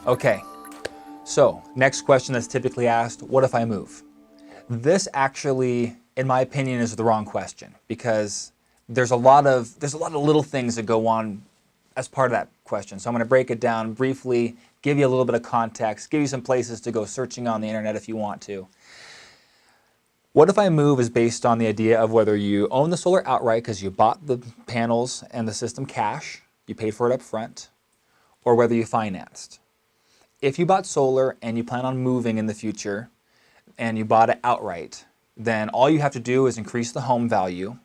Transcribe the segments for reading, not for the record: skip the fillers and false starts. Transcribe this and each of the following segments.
Okay, so next question that's typically asked, what if I move? This actually, in my opinion, is the wrong question because there's a lot of little things that go on as part of that question. So I'm going to break it down briefly, give you a little bit of context, give you some places to go searching on the internet if you want to. What if I move is based on the idea of whether you own the solar outright because you bought the panels and the system cash, you paid for it up front, or whether you financed. If you bought solar and you plan on moving in the future and you bought it outright, then all you have to do is increase the home value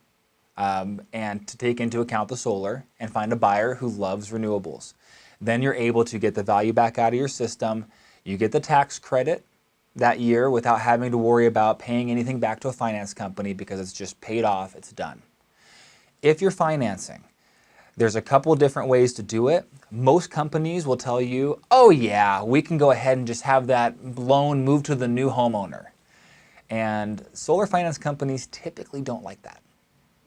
and to take into account the solar and find a buyer who loves renewables. Then you're able to get the value back out of your system. You get the tax credit that year without having to worry about paying anything back to a finance company because it's just paid off, it's done. If you're financing, there's a couple different ways to do it. Most companies will tell you, oh yeah, we can go ahead and just have that loan move to the new homeowner. And solar finance companies typically don't like that.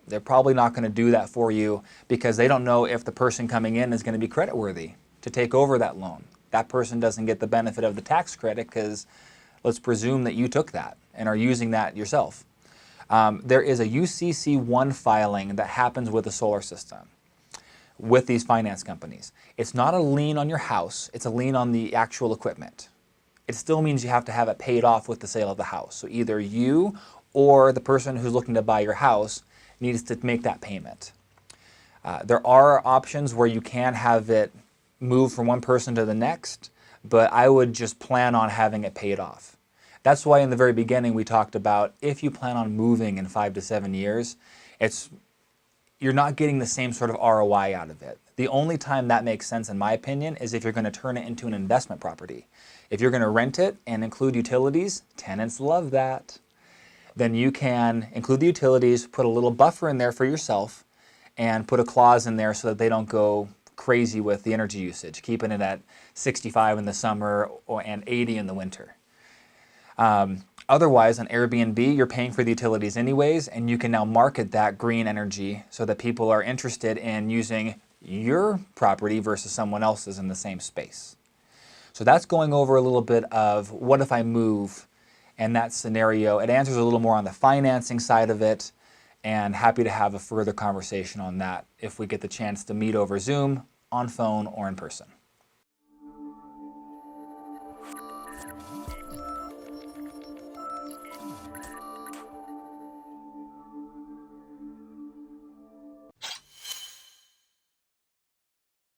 They're probably not going to do that for you because they don't know if the person coming in is going to be creditworthy to take over that loan. That person doesn't get the benefit of the tax credit because let's presume that you took that and are using that yourself. There is a UCC1 filing that happens with the solar system with these finance companies. It's not a lien on your house, it's a lien on the actual equipment. It still means you have to have it paid off with the sale of the house. So either you or the person who's looking to buy your house needs to make that payment. There are options where you can have it move from one person to the next, but I would just plan on having it paid off. That's why in the very beginning we talked about if you plan on moving in 5 to 7 years, you're not getting the same sort of ROI out of it. The only time that makes sense, in my opinion, is if you're going to turn it into an investment property. If you're going to rent it and include utilities, tenants love that. Then you can include the utilities, put a little buffer in there for yourself, and put a clause in there so that they don't go crazy with the energy usage, keeping it at 65 in the summer and 80 in the winter. Otherwise, on Airbnb, you're paying for the utilities anyways, and you can now market that green energy so that people are interested in using your property versus someone else's in the same space. So that's going over a little bit of what if I move and that scenario. It answers a little more on the financing side of it, and happy to have a further conversation on that if we get the chance to meet over Zoom, on phone, or in person.